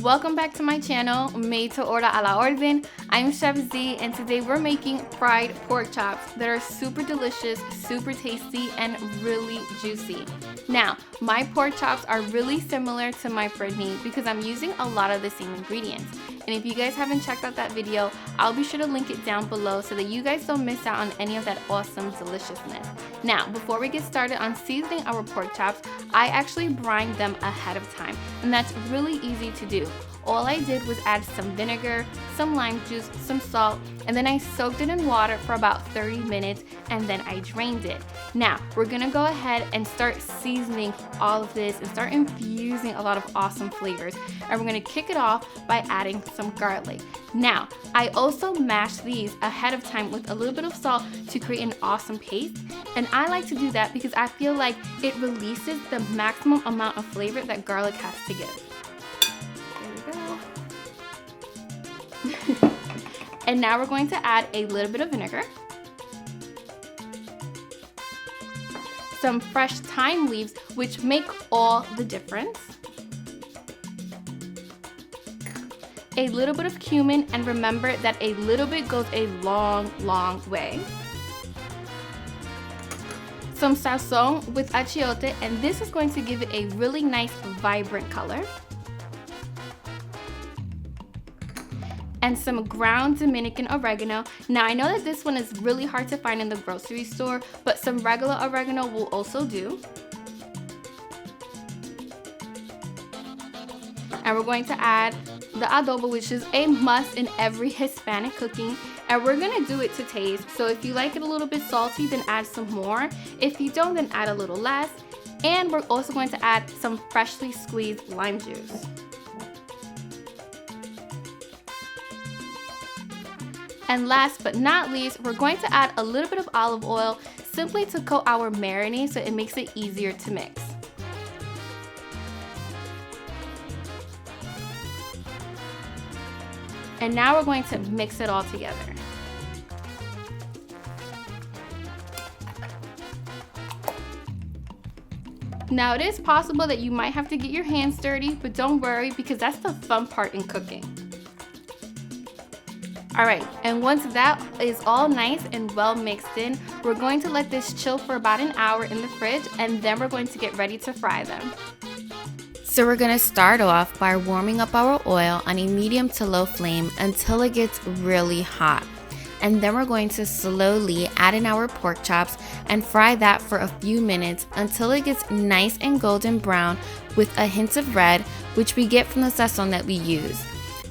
Welcome back to my channel, Made to Order a la Orden. I'm Chef Z, and today we're making fried pork chops that are super delicious, super tasty, and really juicy. Now, my pork chops are really similar to my fried meat because I'm using a lot of the same ingredients. And if you guys haven't checked out that video, I'll be sure to link it down below so that you guys don't miss out on any of that awesome deliciousness. Now, before we get started on seasoning our pork chops, I actually brined them ahead of time, and that's really easy to do. All I did was add some vinegar, some lime juice, some salt, and then I soaked it in water for about 30 minutes, and then I drained it. Now, we're gonna go ahead and start seasoning all of this and start infusing a lot of awesome flavors. And we're gonna kick it off by adding some garlic. Now, I also mashed these ahead of time with a little bit of salt to create an awesome paste. And I like to do that because I feel like it releases the maximum amount of flavor that garlic has to give. And now we're going to add a little bit of vinegar, some fresh thyme leaves, which make all the difference, a little bit of cumin, and remember that a little bit goes a long, long way. Some sazon with achiote, and this is going to give it a really nice, vibrant color. And some ground Dominican oregano. Now I know that this one is really hard to find in the grocery store, but some regular oregano will also do. And we're going to add the adobo, which is a must in every Hispanic cooking. And we're gonna do it to taste. So if you like it a little bit salty, then add some more. If you don't, then add a little less. And we're also going to add some freshly squeezed lime juice. And last but not least, we're going to add a little bit of olive oil simply to coat our marinade so it makes it easier to mix. And now we're going to mix it all together. Now it is possible that you might have to get your hands dirty, but don't worry because that's the fun part in cooking. Alright, and once that is all nice and well mixed in, we're going to let this chill for about an hour in the fridge, and then we're going to get ready to fry them. So we're going to start off by warming up our oil on a medium to low flame until it gets really hot. And then we're going to slowly add in our pork chops and fry that for a few minutes until it gets nice and golden brown with a hint of red, which we get from the sazon that we use.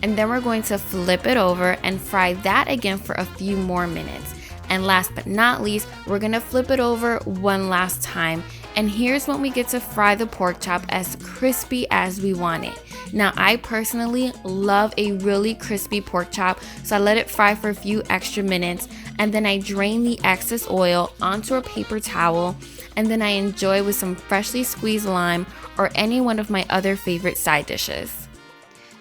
And then we're going to flip it over and fry that again for a few more minutes. And last but not least, we're gonna flip it over one last time. And here's when we get to fry the pork chop as crispy as we want it. Now, I personally love a really crispy pork chop, so I let it fry for a few extra minutes, and then I drain the excess oil onto a paper towel, and then I enjoy with some freshly squeezed lime or any one of my other favorite side dishes.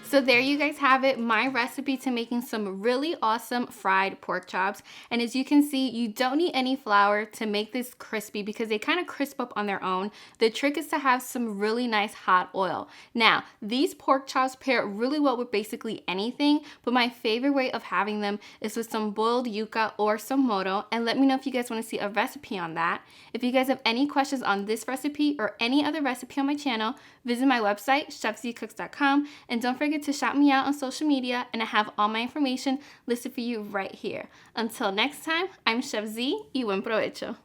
So there you guys have it, my recipe to making some really awesome fried pork chops. And as you can see, you don't need any flour to make this crispy because they kind of crisp up on their own. The trick is to have some really nice hot oil. Now, these pork chops pair really well with basically anything, but my favorite way of having them is with some boiled yuca or some moro. And let me know if you guys want to see a recipe on that. If you guys have any questions on this recipe or any other recipe on my channel, visit my website, chefzcooks.com, and don't forget to shout me out on social media, and I have all my information listed for you right here. Until next time, I'm Chef Z, y buen provecho.